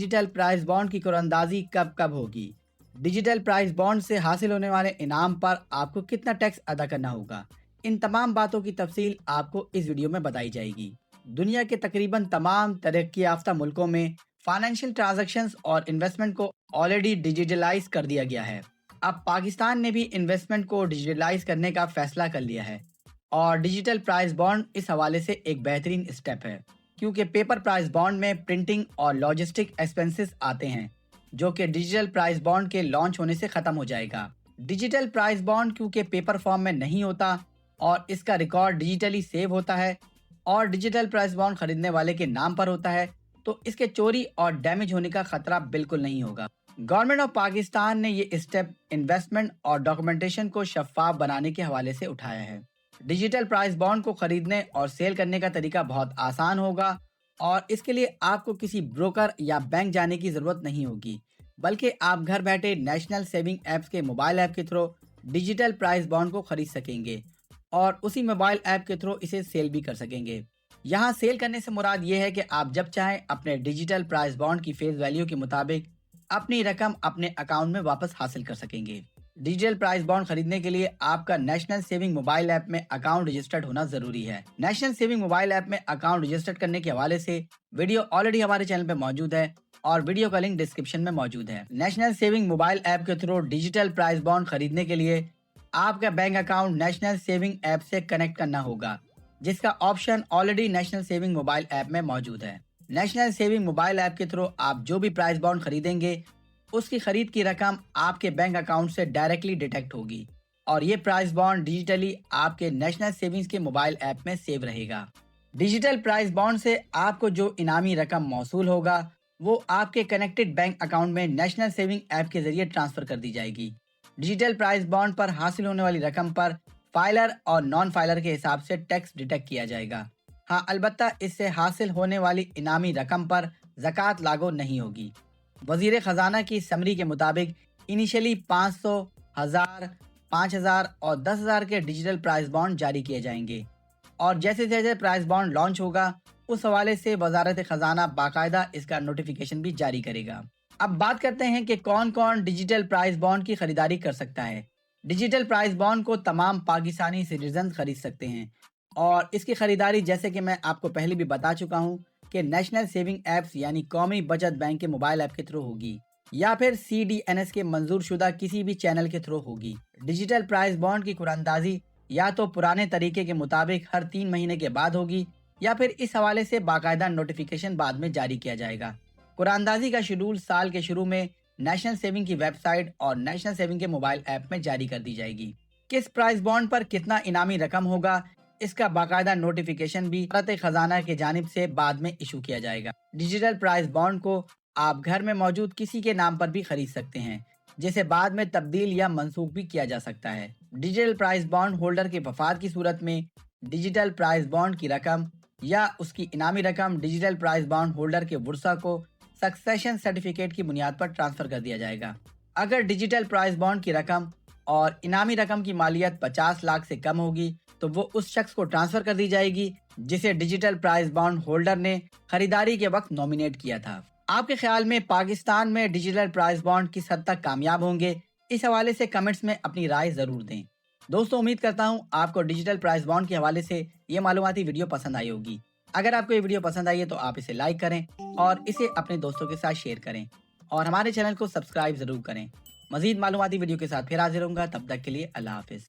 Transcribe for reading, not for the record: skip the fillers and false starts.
Digital price bond की कुरानंदाजी कब कब होगी? डिजिटल प्राइस बॉन्ड से हासिल होने वाले इनाम पर आपको कितना टैक्स अदा करना होगा? इन तमाम बातों की तफसील आपको इस वीडियो में बताई जाएगी। दुनिया के तकरीबन तमाम तरक्की याफ्ता मुल्कों में फाइनेंशियल ट्रांजैक्शंस और इन्वेस्टमेंट को ऑलरेडी डिजिटलाइज कर दिया गया है। अब पाकिस्तान ने भी इन्वेस्टमेंट को डिजिटलाइज करने का फैसला कर लिया है और डिजिटल प्राइस बॉन्ड इस हवाले से एक बेहतरीन स्टेप है, क्योंकि पेपर प्राइस बॉन्ड में प्रिंटिंग और लॉजिस्टिक एक्सपेंसेस आते हैं, जो कि डिजिटल प्राइस बॉन्ड के लॉन्च होने से ख़त्म हो जाएगा। डिजिटल प्राइस बॉन्ड क्योंकि पेपर फॉर्म में नहीं होता और इसका रिकॉर्ड डिजिटली सेव होता है और डिजिटल प्राइस बॉन्ड खरीदने वाले के नाम पर होता है, तो इसके चोरी और डैमेज होने का खतरा बिल्कुल नहीं होगा। गवर्नमेंट ऑफ पाकिस्तान ने ये स्टेप इन्वेस्टमेंट और डॉक्यूमेंटेशन को शफाफ बनाने के हवाले से उठाया है। डिजिटल प्राइस बॉन्ड को खरीदने और सेल करने का तरीका बहुत आसान होगा और इसके लिए आपको किसी ब्रोकर या बैंक जाने की ज़रूरत नहीं होगी, बल्कि आप घर बैठे नेशनल सेविंग ऐप्स के मोबाइल ऐप के थ्रू डिजिटल प्राइस बॉन्ड को खरीद सकेंगे और उसी मोबाइल ऐप के थ्रू इसे सेल भी कर सकेंगे। यहाँ सेल करने से मुराद ये है कि आप जब चाहें अपने डिजिटल प्राइस बॉन्ड की फेस वैल्यू के मुताबिक अपनी रकम अपने अकाउंट में वापस हासिल कर सकेंगे। डिजिटल प्राइस बॉन्ड खरीदने के लिए आपका नेशनल सेविंग मोबाइल ऐप में अकाउंट रजिस्टर्ड होना जरूरी है। नेशनल सेविंग मोबाइल ऐप में अकाउंट रजिस्टर्ड करने के हवाले से वीडियो ऑलरेडी हमारे चैनल पे मौजूद है और वीडियो का लिंक डिस्क्रिप्शन में मौजूद है। नेशनल सेविंग मोबाइल ऐप के थ्रू डिजिटल प्राइस बॉन्ड खरीदने के लिए आपका bank account national saving app से कनेक्ट करना होगा, जिसका option already national saving mobile app में मौजूद है। नेशनल सेविंग मोबाइल ऐप के थ्रू आप जो भी प्राइस बॉन्ड खरीदेंगे उसकी खरीद की रकम आपके बैंक अकाउंट से डायरेक्टली डिटेक्ट होगी और ये प्राइस बॉन्ड डिजिटली आपके नेशनल सेविंग्स के मोबाइल ऐप में सेव रहेगा। डिजिटल प्राइस बॉन्ड से आपको जो इनामी रकम मौसूल होगा वो आपके कनेक्टेड बैंक अकाउंट में नेशनल सेविंग ऐप के जरिए ट्रांसफर कर दी जाएगी। डिजिटल प्राइस बॉन्ड पर हासिल होने वाली रकम पर फाइलर और नॉन फाइलर के हिसाब से टैक्स डिटेक्ट किया जाएगा। हाँ, अलबत्ता इससे हासिल होने वाली इनामी रकम पर ज़कात लागू नहीं होगी। वजीर खजाना की समरी के मुताबिक इनिशियली 500, 1000, 5000 और 10,000 के डिजिटल प्राइस बॉन्ड जारी किए जाएंगे और जैसे जैसे प्राइस बॉन्ड लॉन्च होगा उस हवाले से वजारत खजाना बाकायदा इसका नोटिफिकेशन भी जारी करेगा। अब बात करते हैं कि कौन कौन डिजिटल प्राइस बॉन्ड की खरीदारी कर सकता है। डिजिटल प्राइस बॉन्ड को तमाम पाकिस्तानी सिटीजन खरीद सकते हैं और इसकी खरीदारी, जैसे कि मैं आपको पहले भी बता चुका हूँ, कि नेशनल सेविंग ऐप्स यानी कौमी बचत बैंक के मोबाइल ऐप के थ्रू होगी या फिर CDNS के मंजूर शुदा किसी भी चैनल के थ्रू होगी। डिजिटल प्राइस बॉन्ड की कुरानंदाजी या तो पुराने तरीके के मुताबिक हर 3 महीने के बाद होगी या फिर इस हवाले से बाकायदा नोटिफिकेशन बाद में जारी किया जाएगा। कुरानंदाजी का शेड्यूल साल के शुरू में नेशनल सेविंग की वेबसाइट और नेशनल सेविंग के मोबाइल ऐप में जारी कर दी जाएगी। किस प्राइस बॉन्ड पर कितना इनामी रकम होगा इसका बाकायदा नोटिफिकेशन भी वजारत खजाना की जानिब से बाद में इशू किया जाएगा। डिजिटल प्राइस बॉन्ड को आप घर में मौजूद किसी के नाम पर भी खरीद सकते हैं, जिसे बाद में तब्दील या मंसूख भी किया जा सकता है। डिजिटल प्राइस बॉन्ड होल्डर के वफात की सूरत में डिजिटल प्राइस बॉन्ड की रकम या उसकी इनामी रकम डिजिटल प्राइस बॉन्ड होल्डर के वुरसा को सक्सेशन सर्टिफिकेट की बुनियाद पर ट्रांसफर कर दिया जाएगा। अगर डिजिटल प्राइस बॉन्ड की रकम और इनामी रकम की मालियत 50 लाख से कम होगी तो वो उस शख्स को ट्रांसफर कर दी जाएगी जिसे डिजिटल प्राइस बॉन्ड होल्डर ने खरीदारी के वक्त नॉमिनेट किया था। आपके ख्याल में पाकिस्तान में डिजिटल प्राइस बॉन्ड किस हद तक कामयाब होंगे? इस हवाले से कमेंट्स में अपनी राय जरूर दें। दोस्तों, उम्मीद करता हूँ आपको डिजिटल प्राइस बॉन्ड के हवाले से ये मालूमाती वीडियो पसंद आई होगी। अगर आपको ये वीडियो पसंद आई है तो आप इसे लाइक करें और इसे अपने दोस्तों के साथ शेयर करें और हमारे चैनल को सब्सक्राइब जरूर करें। मजीद मालूमाती वीडियो के साथ फिर हाजिर होऊंगा, तब तक के लिए अल्लाह हाफिज।